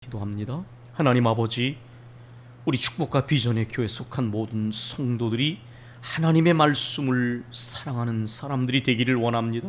기도합니다. 하나님 아버지, 우리 축복과 비전의 교회에 속한 모든 성도들이 하나님의 말씀을 사랑하는 사람들이 되기를 원합니다.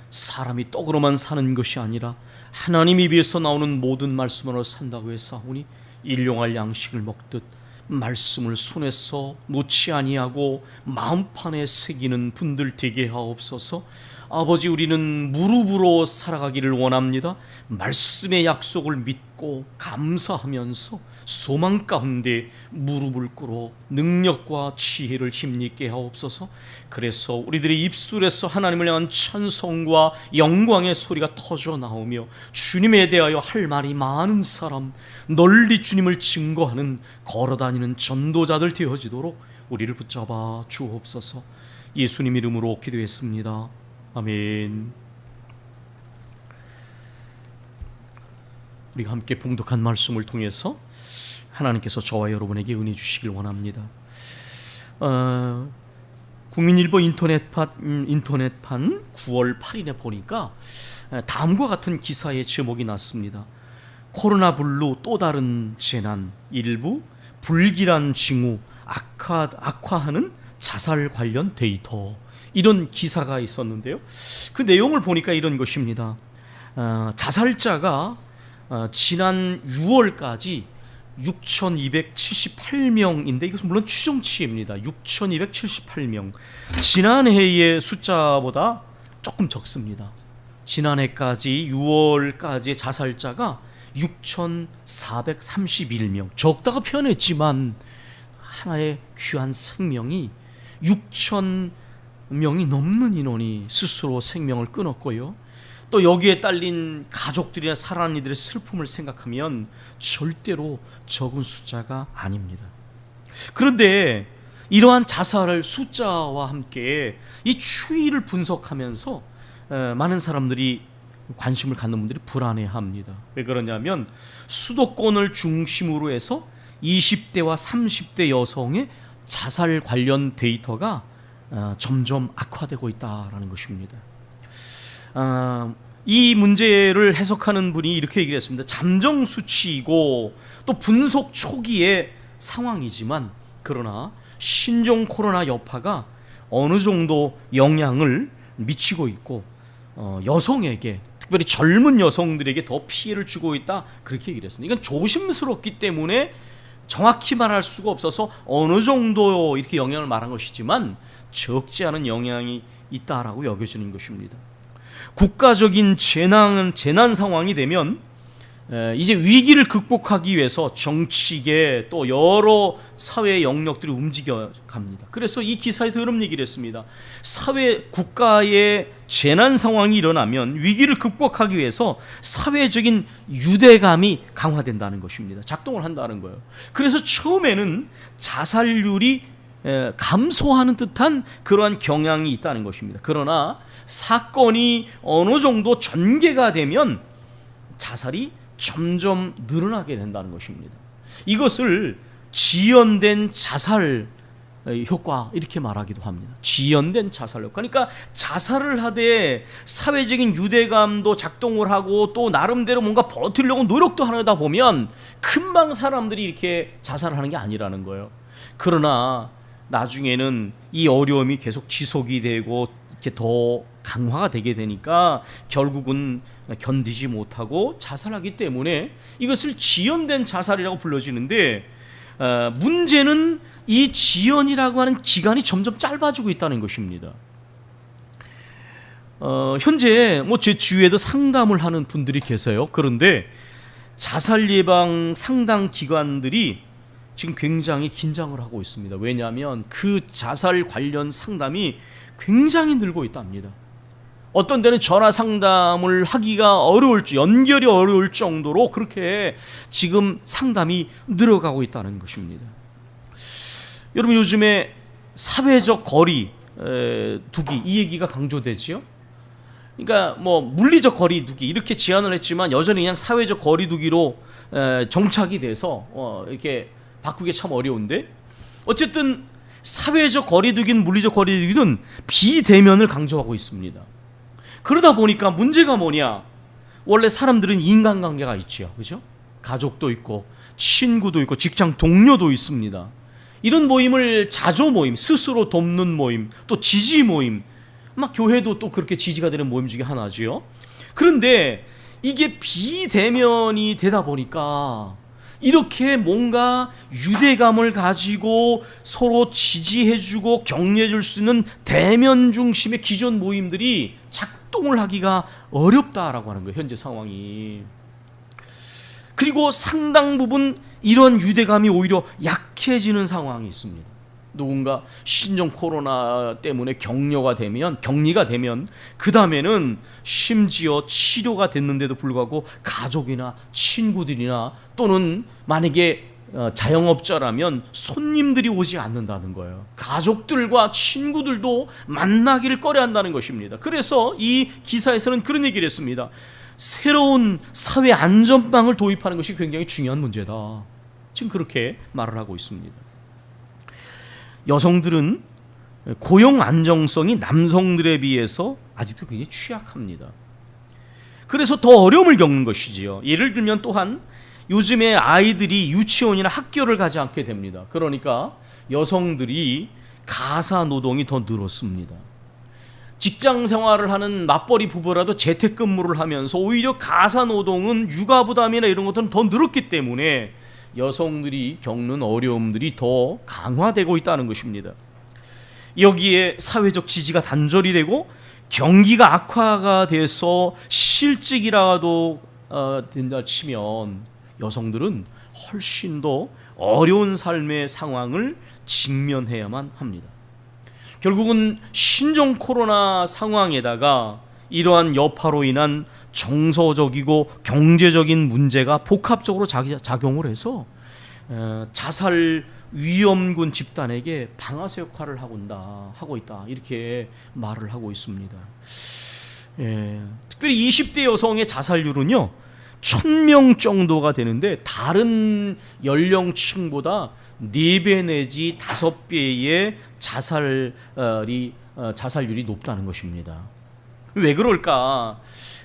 사람이 떡으로만 사는 것이 아니라 하나님 입에서 나오는 모든 말씀으로 산다고 했사오니 일용할 양식을 먹듯 말씀을 손에서 놓지 아니하고 마음판에 새기는 분들 되게 하옵소서. 아버지, 우리는 무릎으로 살아가기를 원합니다. 말씀의 약속을 믿고 감사하면서 소망 가운데 무릎을 꿇어 능력과 지혜를 힘있게 하옵소서. 그래서 우리들의 입술에서 하나님을 향한 찬송과 영광의 소리가 터져 나오며 주님에 대하여 할 말이 많은 사람, 널리 주님을 증거하는 걸어다니는 전도자들 되어지도록 우리를 붙잡아 주옵소서. 예수님 이름으로 기도했습니다. 아멘. 우리가 함께 봉독한 말씀을 통해서 하나님께서 저와 여러분에게 은혜 주시길 원합니다. 국민일보 인터넷판 9월 8일에 보니까 다음과 같은 기사의 제목이 났습니다. 코로나 블루 또 다른 재난, 일부 불길한 징후 악화하는 자살 관련 데이터, 이런 기사가 있었는데요. 그 내용을 보니까 이런 것입니다. 자살자가 지난 6월까지 6,278명인데 이것은 물론 추정치입니다. 6,278명. 지난해의 숫자보다 조금 적습니다. 지난해까지 6월까지의 자살자가 6,431명. 적다가 표현했지만 하나의 귀한 생명이 6,000명이 넘는 인원이 스스로 생명을 끊었고요. 또 여기에 딸린 가족들이나 살아난 이들의 슬픔을 생각하면 절대로 적은 숫자가 아닙니다. 그런데 이러한 자살을 숫자와 함께 이 추이를 분석하면서 많은 사람들이 관심을 갖는 분들이 불안해합니다. 왜 그러냐면 수도권을 중심으로 해서 20대와 30대 여성의 자살 관련 데이터가 점점 악화되고 있다라는 것입니다. 이 문제를 해석하는 분이 이렇게 얘기를 했습니다. 잠정 수치이고 또 분석 초기의 상황이지만, 그러나 신종 코로나 여파가 어느 정도 영향을 미치고 있고 여성에게, 특별히 젊은 여성들에게 더 피해를 주고 있다, 그렇게 얘기를 했습니다. 이건 조심스럽기 때문에 정확히 말할 수가 없어서 어느 정도 이렇게 영향을 말한 것이지만 적지 않은 영향이 있다라고 여겨지는 것입니다. 국가적인 재난 상황이 되면 이제 위기를 극복하기 위해서 정치계 또 여러 사회 영역들이 움직여 갑니다. 그래서 이 기사에서 이런 얘기를 했습니다. 국가의 재난 상황이 일어나면 위기를 극복하기 위해서 사회적인 유대감이 강화된다는 것입니다. 작동을 한다는 거예요. 그래서 처음에는 자살률이 감소하는 듯한 그러한 경향이 있다는 것입니다. 그러나 사건이 어느 정도 전개가 되면 자살이 점점 늘어나게 된다는 것입니다. 이것을 지연된 자살 효과, 이렇게 말하기도 합니다. 지연된 자살 효과. 그러니까 자살을 하되 사회적인 유대감도 작동을 하고 또 나름대로 뭔가 버티려고 노력도 하다 보면 금방 사람들이 이렇게 자살을 하는 게 아니라는 거예요. 그러나 나중에는 이 어려움이 계속 지속이 되고 이렇게 더 강화가 되게 되니까 결국은 견디지 못하고 자살하기 때문에 이것을 지연된 자살이라고 불러지는데, 문제는 이 지연이라고 하는 기간이 점점 짧아지고 있다는 것입니다. 현재 제 주위에도 상담을 하는 분들이 계세요. 그런데 자살 예방 상담 기관들이 지금 굉장히 긴장을 하고 있습니다. 왜냐하면 그 자살 관련 상담이 굉장히 늘고 있답니다. 어떤 데는 전화 상담을 하기가 연결이 어려울 정도로 그렇게 지금 상담이 늘어가고 있다는 것입니다. 여러분, 요즘에 사회적 거리 두기, 이 얘기가 강조되지요. 그러니까 물리적 거리 두기 이렇게 제안을 했지만 여전히 그냥 사회적 거리 두기로 정착이 돼서 이렇게 바꾸기 참 어려운데, 어쨌든 사회적 거리두기는 물리적 거리두기는 비대면을 강조하고 있습니다. 그러다 보니까 문제가 뭐냐? 원래 사람들은 인간관계가 있죠, 그죠? 가족도 있고 친구도 있고 직장 동료도 있습니다. 이런 모임을 자조 모임, 스스로 돕는 모임, 또 지지 모임, 막 교회도 또 그렇게 지지가 되는 모임 중에 하나지요. 그런데 이게 비대면이 되다 보니까 이렇게 뭔가 유대감을 가지고 서로 지지해주고 격려해줄 수 있는 대면 중심의 기존 모임들이 작동을 하기가 어렵다라고 하는 거예요, 현재 상황이. 그리고 상당 부분 이런 유대감이 오히려 약해지는 상황이 있습니다. 누군가 신종 코로나 때문에 격리가 되면 그 다음에는 심지어 치료가 됐는데도 불구하고 가족이나 친구들이나 또는 만약에 자영업자라면 손님들이 오지 않는다는 거예요. 가족들과 친구들도 만나기를 꺼려한다는 것입니다. 그래서 이 기사에서는 그런 얘기를 했습니다. 새로운 사회 안전망을 도입하는 것이 굉장히 중요한 문제다. 지금 그렇게 말을 하고 있습니다. 여성들은 고용 안정성이 남성들에 비해서 아직도 굉장히 취약합니다. 그래서 더 어려움을 겪는 것이지요. 예를 들면 또한 요즘에 아이들이 유치원이나 학교를 가지 않게 됩니다. 그러니까 여성들이 가사 노동이 더 늘었습니다. 직장 생활을 하는 맞벌이 부부라도 재택근무를 하면서 오히려 가사 노동은 육아 부담이나 이런 것들은 더 늘었기 때문에 여성들이 겪는 어려움들이 더 강화되고 있다는 것입니다. 여기에 사회적 지지가 단절이 되고 경기가 악화가 돼서 실직이라도 된다 치면 여성들은 훨씬 더 어려운 삶의 상황을 직면해야만 합니다. 결국은 신종 코로나 상황에다가 이러한 여파로 인한 정서적이고 경제적인 문제가 복합적으로 작용을 해서 자살 위험군 집단에게 방아쇠 역할을 하고 있다 이렇게 말을 하고 있습니다. 특별히 20대 여성의 자살률은요 1000명 정도가 되는데 다른 연령층보다 4배 내지 5배의 자살률이 높다는 것입니다. 왜 그럴까?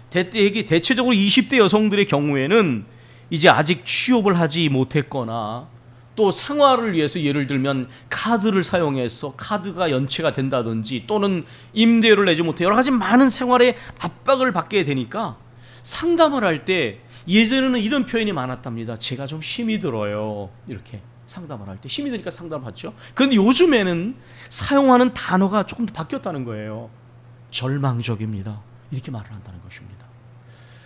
대체적으로 20대 여성들의 경우에는 이제 아직 취업을 하지 못했거나 또 생활을 위해서 예를 들면 카드를 사용해서 카드가 연체가 된다든지 또는 임대료를 내지 못해 여러 가지 많은 생활의 압박을 받게 되니까 상담을 할 때 예전에는 이런 표현이 많았답니다. 제가 좀 힘이 들어요. 이렇게 상담을 할 때 힘이 드니까 상담을 하죠. 그런데 요즘에는 사용하는 단어가 조금 더 바뀌었다는 거예요. 절망적입니다. 이렇게 말을 한다는 것입니다.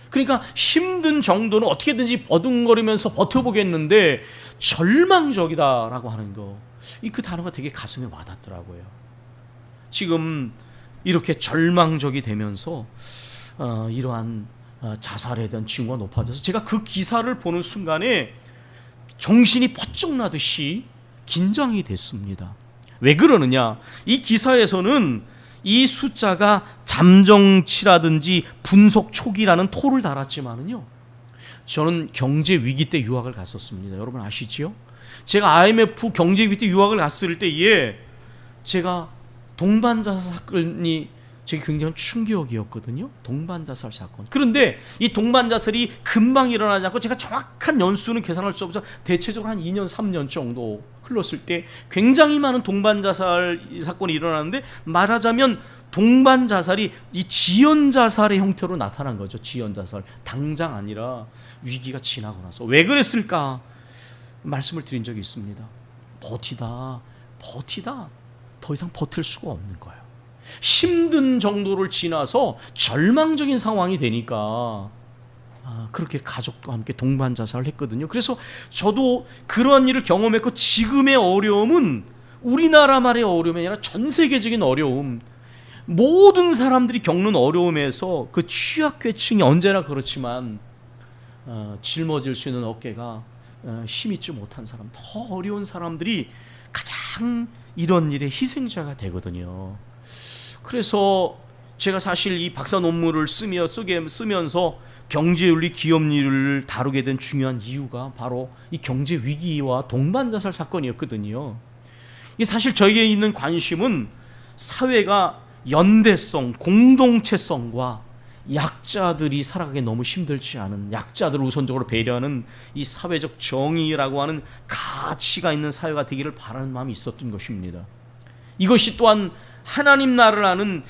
그러니까 힘든 정도는 어떻게든지 버둥거리면서 버텨보겠는데 절망적이다라고 하는 거, 그 단어가 되게 가슴에 와닿더라고요. 지금 이렇게 절망적이 되면서 이러한 자살에 대한 징후가 높아져서 제가 그 기사를 보는 순간에 정신이 퍼쩍 나듯이 긴장이 됐습니다. 왜 그러느냐? 이 기사에서는 이 숫자가 잠정치라든지 분석 초기라는 토를 달았지만은요, 저는 경제 위기 때 유학을 갔었습니다. 여러분 아시지요? 제가 IMF 경제 위기 때 유학을 갔을 때에 제가 동반자살 사건이 제게 굉장히 충격이었거든요. 동반자살 사건. 그런데 이 동반자살이 금방 일어나지 않고 제가 정확한 연수는 계산할 수 없어서 대체적으로 한 2년 3년 정도 흘렀을 때 굉장히 많은 동반자살 사건이 일어나는데, 말하자면 동반자살이 이 지연자살의 형태로 나타난 거죠. 지연자살. 당장 아니라 위기가 지나고 나서. 왜 그랬을까? 말씀을 드린 적이 있습니다. 버티다 더 이상 버틸 수가 없는 거예요. 힘든 정도를 지나서 절망적인 상황이 되니까 그렇게 가족과 함께 동반자살을 했거든요. 그래서 저도 그러한 일을 경험했고, 지금의 어려움은 우리나라만의 어려움이 아니라 전 세계적인 어려움, 모든 사람들이 겪는 어려움에서 그 취약계층이 언제나 그렇지만 짊어질 수 있는 어깨가 힘 있지 못한 사람, 더 어려운 사람들이 가장 이런 일의 희생자가 되거든요. 그래서 제가 사실 이 박사 논문을 쓰면서 경제윤리, 기업윤리를 다루게 된 중요한 이유가 바로 이 경제 위기와 동반자살 사건이었거든요. 사실 저에게 있는 관심은 사회가 연대성, 공동체성과 약자들이 살아가기 너무 힘들지 않은, 약자들을 우선적으로 배려하는 이 사회적 정의라고 하는 가치가 있는 사회가 되기를 바라는 마음이 있었던 것입니다. 이것이 또한 하나님 나라를 아는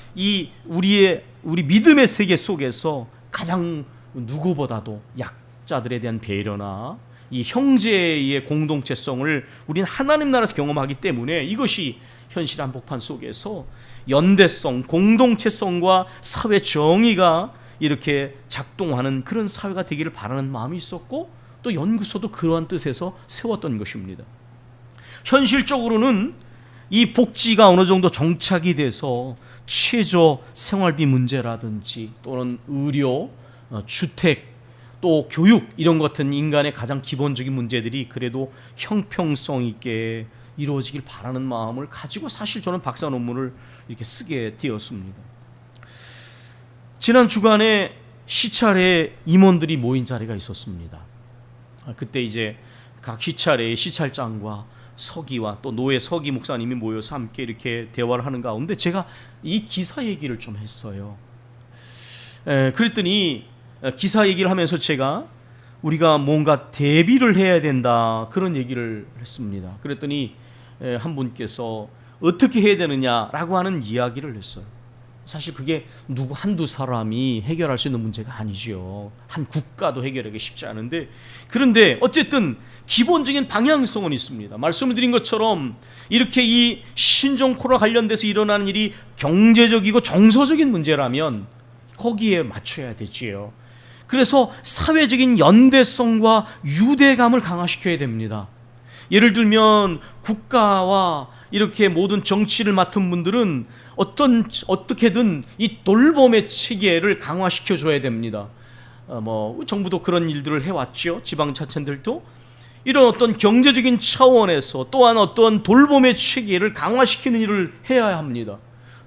우리 믿음의 세계 속에서 가장 누구보다도 약자들에 대한 배려나 이 형제의 공동체성을 우리는 하나님 나라에서 경험하기 때문에 이것이 현실 한복판 속에서 연대성, 공동체성과 사회 정의가 이렇게 작동하는 그런 사회가 되기를 바라는 마음이 있었고, 또 연구소도 그러한 뜻에서 세웠던 것입니다. 현실적으로는 이 복지가 어느 정도 정착이 돼서 최저 생활비 문제라든지 또는 의료, 주택, 또 교육 이런 것 같은 인간의 가장 기본적인 문제들이 그래도 형평성 있게 이루어지길 바라는 마음을 가지고 사실 저는 박사 논문을 이렇게 쓰게 되었습니다. 지난 주간에 시찰에 임원들이 모인 자리가 있었습니다. 그때 이제 각 시찰의 시찰장과 서기와 또 노예 서기 목사님이 모여서 함께 이렇게 대화를 하는 가운데 제가 이 기사 얘기를 좀 했어요. 그랬더니 기사 얘기를 하면서 제가 우리가 뭔가 대비를 해야 된다 그런 얘기를 했습니다. 그랬더니 한 분께서 어떻게 해야 되느냐라고 하는 이야기를 했어요. 사실 그게 누구 한두 사람이 해결할 수 있는 문제가 아니죠. 한 국가도 해결하기 쉽지 않은데, 그런데 어쨌든 기본적인 방향성은 있습니다. 말씀을 드린 것처럼 이렇게 이 신종코로나 관련돼서 일어나는 일이 경제적이고 정서적인 문제라면 거기에 맞춰야 되지요. 그래서 사회적인 연대성과 유대감을 강화시켜야 됩니다. 예를 들면 국가와 이렇게 모든 정치를 맡은 분들은 어떻게든 이 돌봄의 체계를 강화시켜 줘야 됩니다. 정부도 그런 일들을 해왔죠. 지방자치들도 이런 어떤 경제적인 차원에서 또한 어떤 돌봄의 체계를 강화시키는 일을 해야 합니다.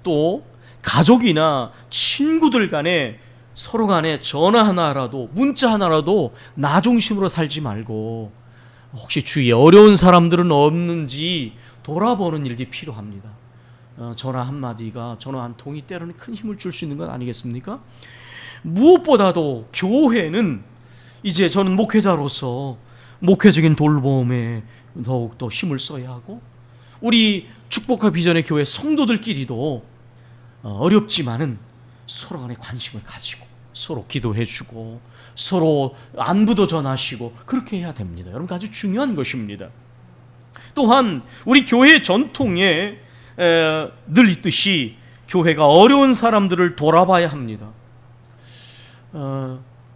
또 가족이나 친구들 간에 서로 간에 전화 하나라도 문자 하나라도 나 중심으로 살지 말고 혹시 주위에 어려운 사람들은 없는지 돌아보는 일이 필요합니다. 전화 한마디가, 전화 한 통이 때로는 큰 힘을 줄 수 있는 건 아니겠습니까? 무엇보다도 교회는 이제 저는 목회자로서 목회적인 돌봄에 더욱더 힘을 써야 하고, 우리 축복과 비전의 교회 성도들끼리도 어렵지만은 서로 간에 관심을 가지고 서로 기도해주고 서로 안부도 전하시고 그렇게 해야 됩니다. 여러분, 아주 중요한 것입니다. 또한 우리 교회의 전통에 늘 있듯이 교회가 어려운 사람들을 돌아봐야 합니다.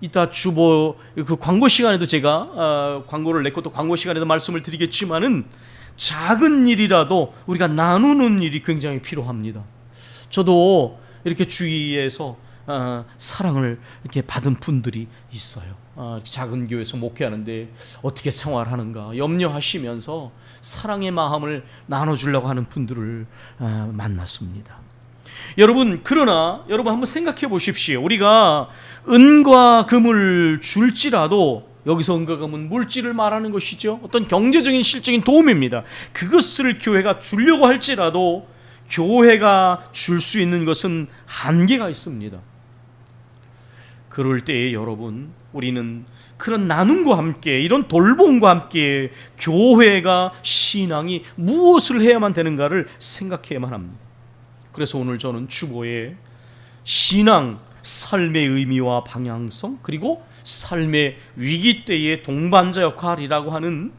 이따 주보 그 광고 시간에도 제가 광고를 냈고 또 광고 시간에도 말씀을 드리겠지만은 작은 일이라도 우리가 나누는 일이 굉장히 필요합니다. 저도 이렇게 주위에서 사랑을 이렇게 받은 분들이 있어요. 작은 교회에서 목회하는데 어떻게 생활하는가 염려하시면서 사랑의 마음을 나눠주려고 하는 분들을 만났습니다. 그러나 여러분 한번 생각해 보십시오. 우리가 은과 금을 줄지라도, 여기서 은과 금은 물질을 말하는 것이죠. 어떤 경제적인 실적인 도움입니다. 그것을 교회가 주려고 할지라도 교회가 줄 수 있는 것은 한계가 있습니다. 그럴 때에 여러분, 우리는 그런 나눔과 함께 이런 돌봄과 함께 교회가, 신앙이 무엇을 해야만 되는가를 생각해야만 합니다. 그래서 오늘 저는 주보에 신앙, 삶의 의미와 방향성, 그리고 삶의 위기 때의 동반자 역할이라고 하는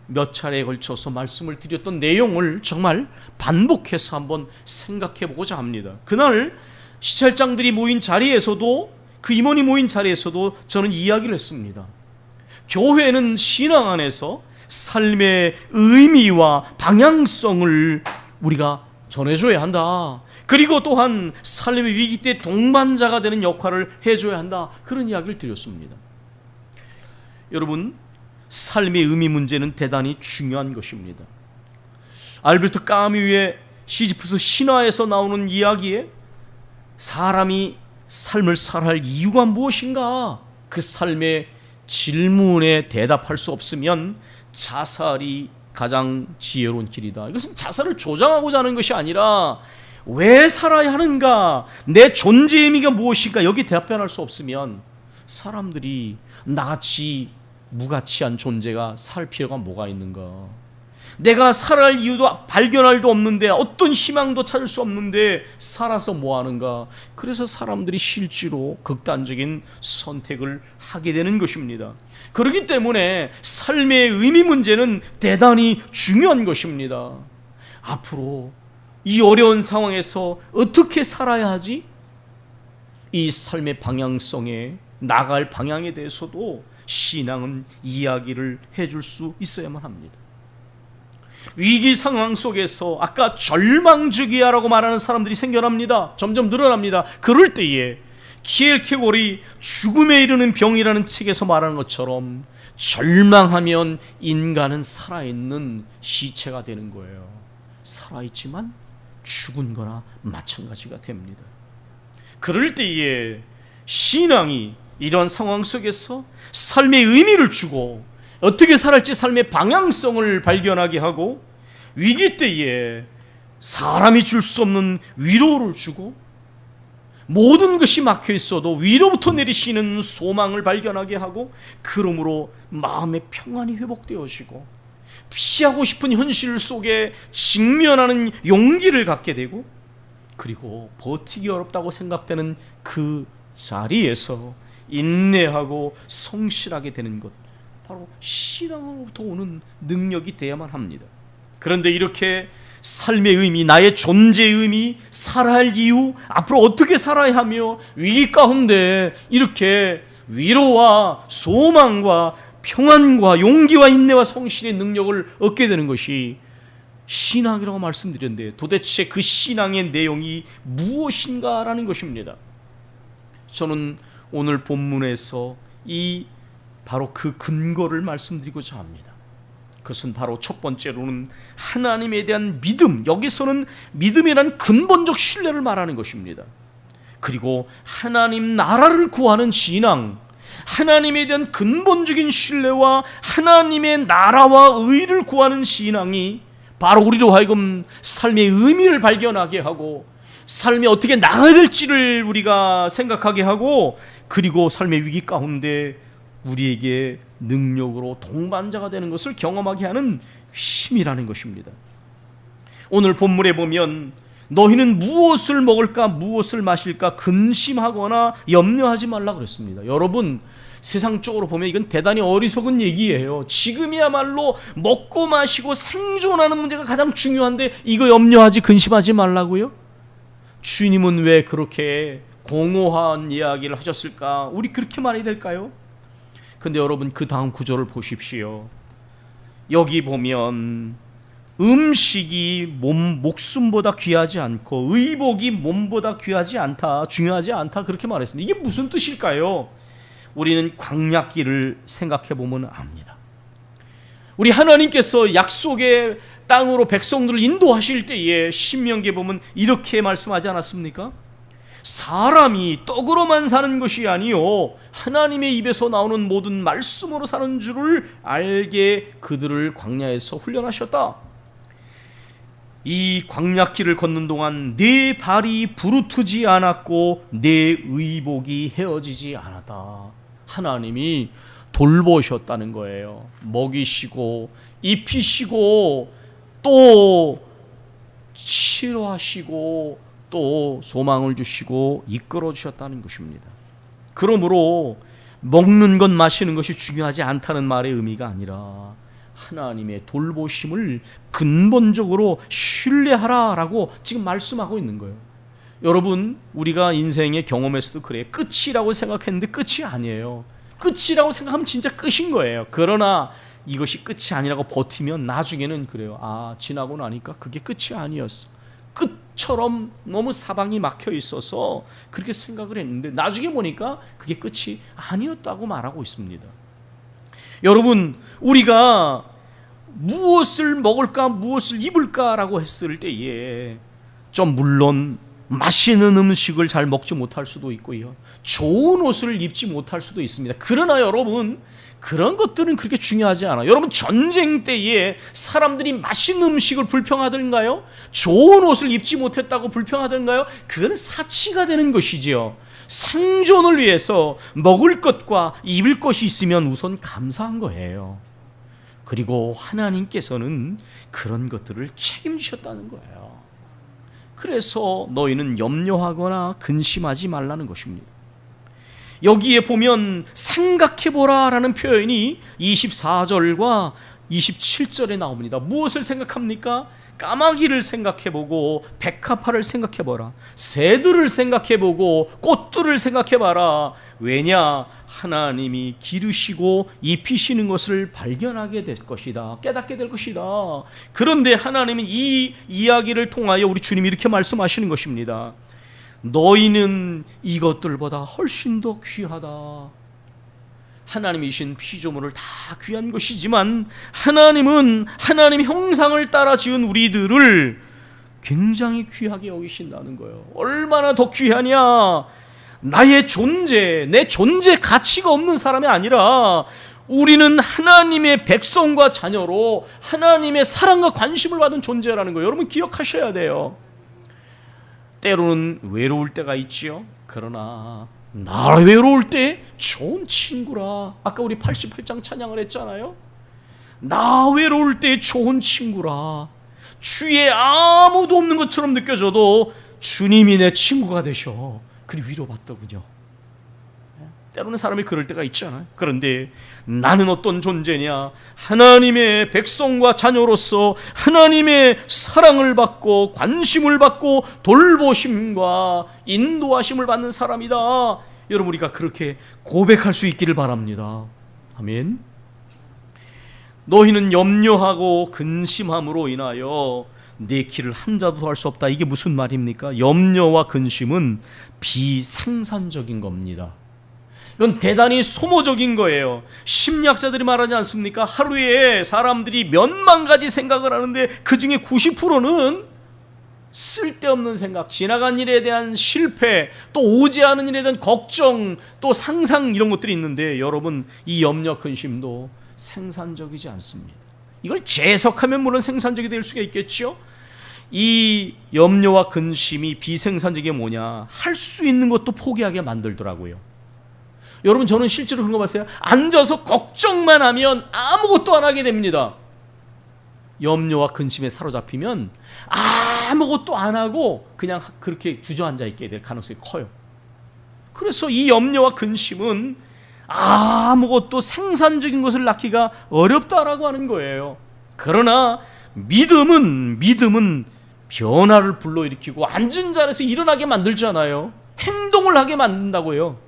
몇 차례에 걸쳐서 말씀을 드렸던 내용을 정말 반복해서 한번 생각해 보고자 합니다. 그날 시찰장들이 모인 자리에서도, 그 임원이 모인 자리에서도 저는 이야기를 했습니다. 교회는 신앙 안에서 삶의 의미와 방향성을 우리가 전해줘야 한다. 그리고 또한 삶의 위기 때 동반자가 되는 역할을 해줘야 한다. 그런 이야기를 드렸습니다. 여러분, 삶의 의미 문제는 대단히 중요한 것입니다. 알베르토 까뮈의 시지프스 신화에서 나오는 이야기에 사람이 삶을 살아갈 이유가 무엇인가? 그 삶의 질문에 대답할 수 없으면 자살이 가장 지혜로운 길이다. 이것은 자살을 조장하고자 하는 것이 아니라 왜 살아야 하는가? 내 존재 의미가 무엇인가? 여기 답변할 수 없으면 사람들이 나같이 무가치한 존재가 살 필요가 뭐가 있는가? 내가 살아갈 이유도 발견할 도 없는데, 어떤 희망도 찾을 수 없는데 살아서 뭐 하는가? 그래서 사람들이 실제로 극단적인 선택을 하게 되는 것입니다. 그렇기 때문에 삶의 의미 문제는 대단히 중요한 것입니다. 앞으로 이 어려운 상황에서 어떻게 살아야 하지? 이 삶의 방향성에, 나갈 방향에 대해서도 신앙은 이야기를 해줄 수 있어야만 합니다. 위기 상황 속에서 아까 절망주기야라고 말하는 사람들이 생겨납니다. 점점 늘어납니다. 그럴 때에 키엘케고리 죽음에 이르는 병이라는 책에서 말하는 것처럼 절망하면 인간은 살아있는 시체가 되는 거예요. 살아있지만 죽은 거나 마찬가지가 됩니다. 그럴 때에 신앙이 이런 상황 속에서 삶의 의미를 주고 어떻게 살아갈지 삶의 방향성을 발견하게 하고, 위기 때에 사람이 줄 수 없는 위로를 주고, 모든 것이 막혀 있어도 위로부터 내리시는 소망을 발견하게 하고, 그러므로 마음의 평안이 회복되어지고 피하고 싶은 현실 속에 직면하는 용기를 갖게 되고, 그리고 버티기 어렵다고 생각되는 그 자리에서 인내하고 성실하게 되는 것, 바로 신앙으로부터 오는 능력이 되어야만 합니다. 그런데 이렇게 삶의 의미, 나의 존재의 의미, 살아야 할 이유, 앞으로 어떻게 살아야 하며 위기 가운데 이렇게 위로와 소망과 평안과 용기와 인내와 성실의 능력을 얻게 되는 것이 신앙이라고 말씀드렸는데, 도대체 그 신앙의 내용이 무엇인가라는 것입니다. 저는 오늘 본문에서 바로 그 근거를 말씀드리고자 합니다. 그것은 바로 첫 번째로는 하나님에 대한 믿음, 여기서는 믿음이란 근본적 신뢰를 말하는 것입니다. 그리고 하나님 나라를 구하는 신앙, 하나님에 대한 근본적인 신뢰와 하나님의 나라와 의를 구하는 신앙이 바로 우리로 하여금 삶의 의미를 발견하게 하고, 삶이 어떻게 나가야 될지를 우리가 생각하게 하고, 그리고 삶의 위기 가운데 우리에게 능력으로 동반자가 되는 것을 경험하게 하는 힘이라는 것입니다. 오늘 본문에 보면 너희는 무엇을 먹을까 무엇을 마실까 근심하거나 염려하지 말라 그랬습니다. 여러분, 세상적으로 보면 이건 대단히 어리석은 얘기예요. 지금이야말로 먹고 마시고 생존하는 문제가 가장 중요한데 이거 염려하지 근심하지 말라고요? 주님은 왜 그렇게 공허한 이야기를 하셨을까? 우리 그렇게 말해야 될까요? 근데 여러분, 그 다음 구절을 보십시오. 여기 보면 음식이 목숨보다 귀하지 않고 의복이 몸보다 귀하지 않다, 중요하지 않다, 그렇게 말했습니다. 이게 무슨 뜻일까요? 우리는 광야길을 생각해 보면 압니다. 우리 하나님께서 약속의 땅으로 백성들을 인도하실 때에 신명기에 보면 이렇게 말씀하지 않았습니까? 사람이 떡으로만 사는 것이 아니요 하나님의 입에서 나오는 모든 말씀으로 사는 줄을 알게 그들을 광야에서 훈련하셨다. 이 광야길을 걷는 동안 내 발이 부르트지 않았고 내 의복이 헤어지지 않았다. 하나님이 돌보셨다는 거예요. 먹이시고 입히시고 또 치료하시고 또 소망을 주시고 이끌어 주셨다는 것입니다. 그러므로 먹는 것 마시는 것이 중요하지 않다는 말의 의미가 아니라 하나님의 돌보심을 근본적으로 신뢰하라라고 지금 말씀하고 있는 거예요. 여러분, 우리가 인생의 경험에서도 그래요. 끝이라고 생각했는데 끝이 아니에요. 끝이라고 생각하면 진짜 끝인 거예요. 그러나 이것이 끝이 아니라고 버티면 나중에는 그래요. 아, 지나고 나니까 그게 끝이 아니었어. 끝처럼 너무 사방이 막혀 있어서 그렇게 생각을 했는데 나중에 보니까 그게 끝이 아니었다고 말하고 있습니다. 여러분, 우리가 무엇을 먹을까 무엇을 입을까라고 했을 때에 좀 물론 맛있는 음식을 잘 먹지 못할 수도 있고요, 좋은 옷을 입지 못할 수도 있습니다. 그러나 여러분, 그런 것들은 그렇게 중요하지 않아요. 여러분, 전쟁 때에 사람들이 맛있는 음식을 불평하던가요? 좋은 옷을 입지 못했다고 불평하던가요? 그건 사치가 되는 것이지요. 생존을 위해서 먹을 것과 입을 것이 있으면 우선 감사한 거예요. 그리고 하나님께서는 그런 것들을 책임지셨다는 거예요. 그래서 너희는 염려하거나 근심하지 말라는 것입니다. 여기에 보면 생각해보라 라는 표현이 24절과 27절에 나옵니다. 무엇을 생각합니까? 까마귀를 생각해보고 백합화를 생각해보라. 새들을 생각해보고 꽃들을 생각해봐라. 왜냐? 하나님이 기르시고 입히시는 것을 발견하게 될 것이다. 깨닫게 될 것이다. 그런데 하나님은 이 이야기를 통하여 우리 주님이 이렇게 말씀하시는 것입니다. 너희는 이것들보다 훨씬 더 귀하다. 하나님이 주신 피조물을 다 귀한 것이지만 하나님은 하나님 형상을 따라 지은 우리들을 굉장히 귀하게 여기신다는 거예요. 얼마나 더 귀하냐? 나의 존재, 내 존재 가치가 없는 사람이 아니라 우리는 하나님의 백성과 자녀로 하나님의 사랑과 관심을 받은 존재라는 거예요. 여러분 기억하셔야 돼요. 때로는 외로울 때가 있지요. 그러나 나 외로울 때 좋은 친구라. 아까 우리 88장 찬양을 했잖아요. 나 외로울 때 좋은 친구라. 주위에 아무도 없는 것처럼 느껴져도 주님이 내 친구가 되셔. 그리 위로받더군요. 때로는 사람이 그럴 때가 있잖아요. 그런데 나는 어떤 존재냐? 하나님의 백성과 자녀로서 하나님의 사랑을 받고 관심을 받고 돌보심과 인도하심을 받는 사람이다. 여러분, 우리가 그렇게 고백할 수 있기를 바랍니다. 아멘. 너희는 염려하고 근심함으로 인하여 내 길을 한 자도 할 수 없다. 이게 무슨 말입니까? 염려와 근심은 비생산적인 겁니다. 이건 대단히 소모적인 거예요. 심리학자들이 말하지 않습니까? 하루에 사람들이 몇만 가지 생각을 하는데 그 중에 90%는 쓸데없는 생각, 지나간 일에 대한 실패, 또 오지 않은 일에 대한 걱정, 또 상상, 이런 것들이 있는데 여러분, 이 염려 근심도 생산적이지 않습니다. 이걸 재해석하면 물론 생산적이 될 수가 있겠죠. 이 염려와 근심이 비생산적이 뭐냐? 할 수 있는 것도 포기하게 만들더라고요. 여러분, 저는 실제로 그런 거 봤어요. 앉아서 걱정만 하면 아무것도 안 하게 됩니다. 염려와 근심에 사로잡히면 아무것도 안 하고 그냥 그렇게 주저앉아 있게 될 가능성이 커요. 그래서 이 염려와 근심은 아무것도 생산적인 것을 낳기가 어렵다라고 하는 거예요. 그러나 믿음은 변화를 불러일으키고 앉은 자리에서 일어나게 만들잖아요. 행동을 하게 만든다고요.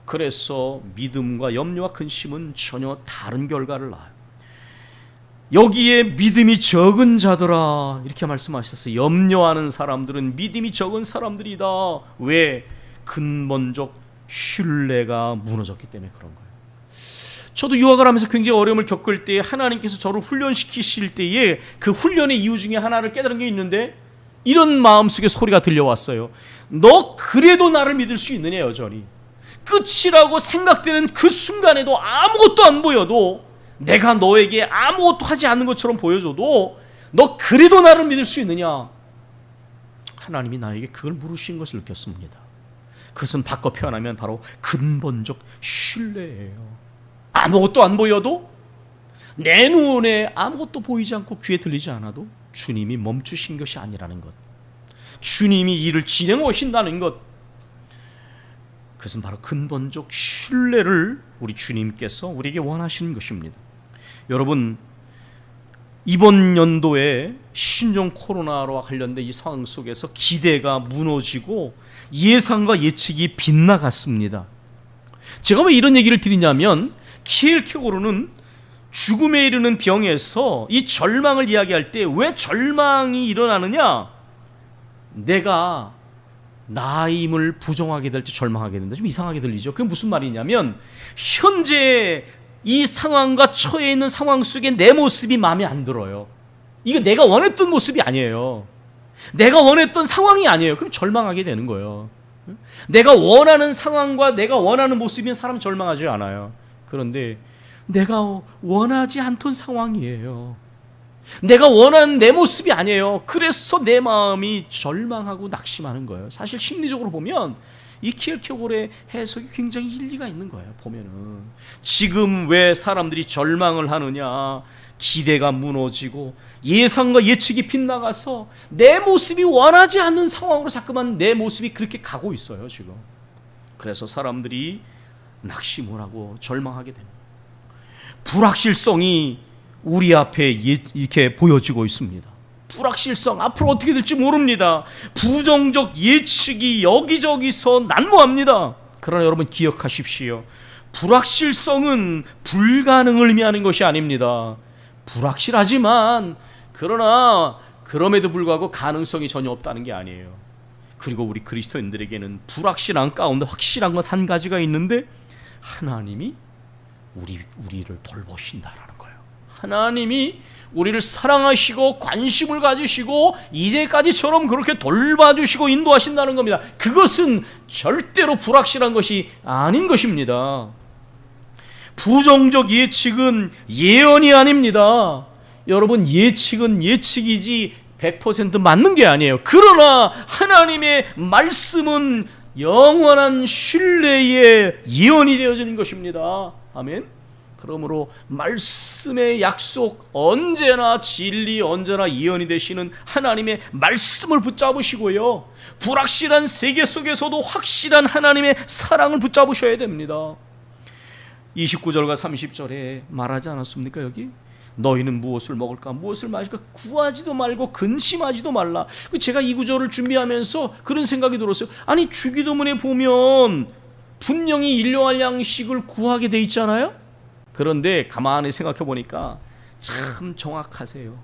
그래서 믿음과 염려와 근심은 전혀 다른 결과를 낳아요. 여기에 믿음이 적은 자들아 이렇게 말씀하셨어요. 염려하는 사람들은 믿음이 적은 사람들이다. 왜? 근본적 신뢰가 무너졌기 때문에 그런 거예요. 저도 유학을 하면서 굉장히 어려움을 겪을 때 하나님께서 저를 훈련시키실 때에 그 훈련의 이유 중에 하나를 깨달은 게 있는데 이런 마음속에 소리가 들려왔어요. 너 그래도 나를 믿을 수 있느냐 여전히. 끝이라고 생각되는 그 순간에도 아무것도 안 보여도 내가 너에게 아무것도 하지 않는 것처럼 보여줘도 너 그래도 나를 믿을 수 있느냐? 하나님이 나에게 그걸 물으신 것을 느꼈습니다. 그것은 바꿔 표현하면 바로 근본적 신뢰예요. 아무것도 안 보여도 내 눈에 아무것도 보이지 않고 귀에 들리지 않아도 주님이 멈추신 것이 아니라는 것, 주님이 일을 진행하신다는 것, 그것은 바로 근본적 신뢰를 우리 주님께서 우리에게 원하시는 것입니다. 여러분, 이번 연도에 신종 코로나와 관련된 이 상황 속에서 기대가 무너지고 예상과 예측이 빗나갔습니다. 제가 왜 이런 얘기를 드리냐면 키엘케고르는 죽음에 이르는 병에서 이 절망을 이야기할 때 왜 절망이 일어나느냐? 내가 나임을 부정하게 될 때 절망하게 된다. 좀 이상하게 들리죠? 그게 무슨 말이냐면 현재 이 상황과 처해 있는 상황 속에 내 모습이 마음에 안 들어요. 이거 내가 원했던 모습이 아니에요. 내가 원했던 상황이 아니에요. 그럼 절망하게 되는 거예요. 내가 원하는 상황과 내가 원하는 모습이면 사람 절망하지 않아요. 그런데 내가 원하지 않던 상황이에요. 내가 원하는 내 모습이 아니에요. 그래서 내 마음이 절망하고 낙심하는 거예요. 사실 심리적으로 보면 이 키엘케고르의 해석이 굉장히 일리가 있는 거예요. 보면은 지금 왜 사람들이 절망을 하느냐, 기대가 무너지고 예상과 예측이 빗나가서 내 모습이 원하지 않는 상황으로 자꾸만 내 모습이 그렇게 가고 있어요 지금. 그래서 사람들이 낙심을 하고 절망하게 됩니다. 불확실성이 우리 앞에 이렇게 보여지고 있습니다. 불확실성, 앞으로 어떻게 될지 모릅니다. 부정적 예측이 여기저기서 난무합니다. 그러나 여러분 기억하십시오. 불확실성은 불가능을 의미하는 것이 아닙니다. 불확실하지만 그러나 그럼에도 불구하고 가능성이 전혀 없다는 게 아니에요. 그리고 우리 그리스도인들에게는 불확실한 가운데 확실한 것 한 가지가 있는데, 하나님이 우리를 돌보신다라는 거예요. 하나님이 우리를 사랑하시고 관심을 가지시고 이제까지처럼 그렇게 돌봐주시고 인도하신다는 겁니다. 그것은 절대로 불확실한 것이 아닌 것입니다. 부정적 예측은 예언이 아닙니다. 여러분, 예측은 예측이지 100% 맞는 게 아니에요. 그러나 하나님의 말씀은 영원한 신뢰의 예언이 되어지는 것입니다. 아멘. 그러므로 말씀의 약속, 언제나 진리, 언제나 예언이 되시는 하나님의 말씀을 붙잡으시고요, 불확실한 세계 속에서도 확실한 하나님의 사랑을 붙잡으셔야 됩니다. 29절과 30절에 말하지 않았습니까? 여기 너희는 무엇을 먹을까 무엇을 마실까 구하지도 말고 근심하지도 말라. 제가 이 구절을 준비하면서 그런 생각이 들었어요. 아니, 주기도문에 보면 분명히 일용할 양식을 구하게 돼 있잖아요. 그런데 가만히 생각해 보니까 참 정확하세요.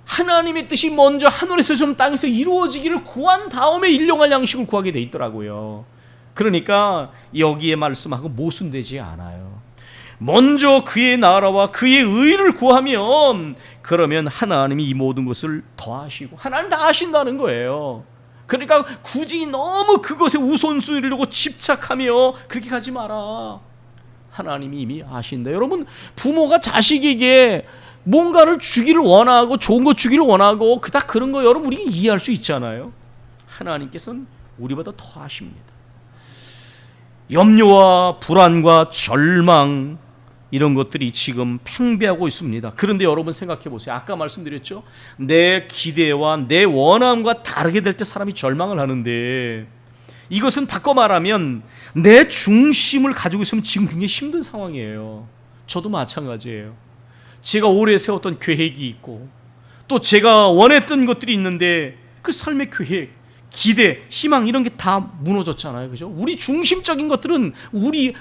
하나님의 뜻이 먼저 하늘에서 좀 땅에서 이루어지기를 구한 다음에 일용할 양식을 구하게 돼 있더라고요. 그러니까 여기에 말씀하고 모순되지 않아요. 먼저 그의 나라와 그의 의를 구하면 그러면 하나님이 이 모든 것을 더하시고, 하나님 다 하신다는 거예요. 그러니까 굳이 너무 그것에 우선순위를 두고 집착하며 그렇게 가지 마라. 하나님이 이미 아신다. 여러분, 부모가 자식에게 뭔가를 주기를 원하고 좋은 거 주기를 원하고 그다 그런 거 여러분 우리 이해할 수 있잖아요. 하나님께서는 우리보다 더 하십니다. 염려와 불안과 절망, 이런 것들이 지금 팽배하고 있습니다. 그런데 여러분 생각해 보세요. 아까 말씀드렸죠. 내 기대와 내 원함과 다르게 될 때 사람이 절망을 하는데, 이것은 바꿔 말하면 내 중심을 가지고 있으면 지금 굉장히 힘든 상황이에요. 저도 마찬가지예요. 제가 오래 세웠던 계획이 있고 또 제가 원했던 것들이 있는데 그 삶의 계획, 기대, 희망 이런 게 다 무너졌잖아요. 그죠? 우리 중심적인 것들은 우리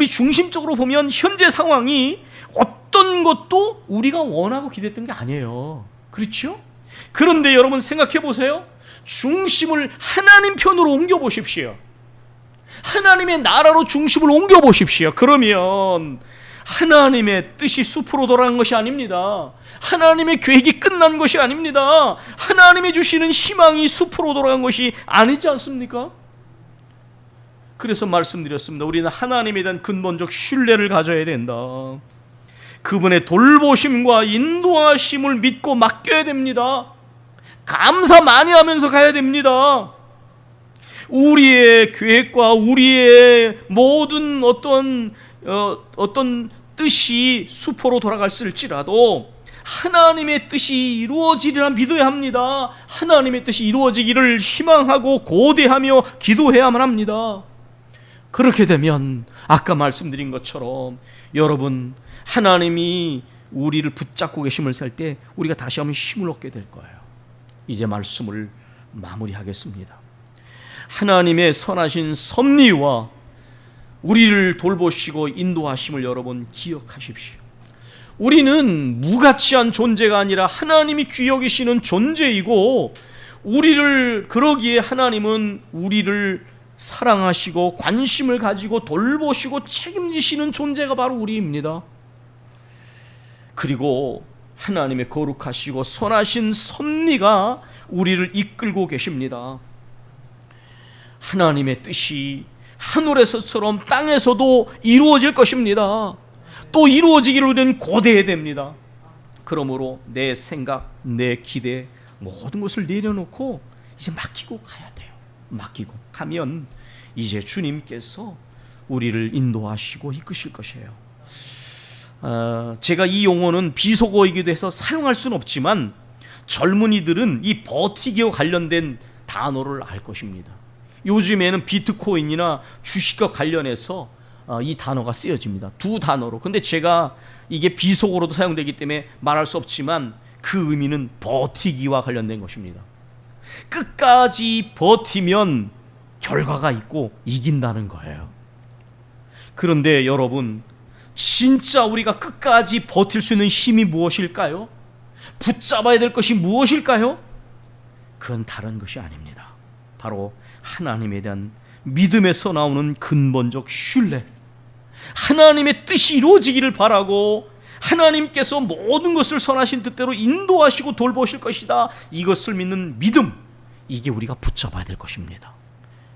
중심적으로 보면 현재 상황이 어떤 것도 우리가 원하고 기대했던 게 아니에요. 그렇죠? 그런데 여러분 생각해 보세요. 중심을 하나님 편으로 옮겨 보십시오. 하나님의 나라로 중심을 옮겨 보십시오. 그러면 하나님의 뜻이 숲으로 돌아간 것이 아닙니다. 하나님의 계획이 끝난 것이 아닙니다. 하나님이 주시는 희망이 숲으로 돌아간 것이 아니지 않습니까? 그래서 말씀드렸습니다. 우리는 하나님에 대한 근본적 신뢰를 가져야 된다. 그분의 돌보심과 인도하심을 믿고 맡겨야 됩니다. 감사 많이 하면서 가야 됩니다. 우리의 계획과 우리의 모든 어떤 뜻이 수포로 돌아갔을지라도 하나님의 뜻이 이루어지리라 믿어야 합니다. 하나님의 뜻이 이루어지기를 희망하고 고대하며 기도해야만 합니다. 그렇게 되면 아까 말씀드린 것처럼 여러분, 하나님이 우리를 붙잡고 계심을 살 때 우리가 다시 한번 힘을 얻게 될 거예요. 이제 말씀을 마무리하겠습니다. 하나님의 선하신 섭리와 우리를 돌보시고 인도하심을 여러분 기억하십시오. 우리는 무가치한 존재가 아니라 하나님이 귀히 여기시는 존재이고, 우리를 그러기에 하나님은 우리를 사랑하시고 관심을 가지고 돌보시고 책임지시는 존재가 바로 우리입니다. 그리고 하나님의 거룩하시고 선하신 섭리가 우리를 이끌고 계십니다. 하나님의 뜻이 하늘에서처럼 땅에서도 이루어질 것입니다. 또 이루어지기를 우리는 고대해야 됩니다. 그러므로 내 생각, 내 기대 모든 것을 내려놓고 이제 맡기고 가야 돼요. 맡기고 가면 이제 주님께서 우리를 인도하시고 이끄실 것이에요. 제가 이 용어는 비속어이기도 해서 사용할 수는 없지만 젊은이들은 이 버티기와 관련된 단어를 알 것입니다. 요즘에는 비트코인이나 주식과 관련해서 이 단어가 쓰여집니다. 두 단어로. 근데 제가 이게 비속어로도 사용되기 때문에 말할 수 없지만 그 의미는 버티기와 관련된 것입니다. 끝까지 버티면 결과가 있고 이긴다는 거예요. 그런데 여러분, 진짜 우리가 끝까지 버틸 수 있는 힘이 무엇일까요? 붙잡아야 될 것이 무엇일까요? 그건 다른 것이 아닙니다. 바로 하나님에 대한 믿음에서 나오는 근본적 신뢰, 하나님의 뜻이 이루어지기를 바라고 하나님께서 모든 것을 선하신 뜻대로 인도하시고 돌보실 것이다, 이것을 믿는 믿음, 이게 우리가 붙잡아야 될 것입니다.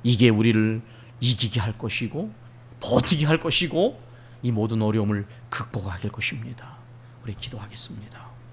이게 우리를 이기게 할 것이고 버티게 할 것이고 이 모든 어려움을 극복하게 할 것입니다. 우리 기도하겠습니다.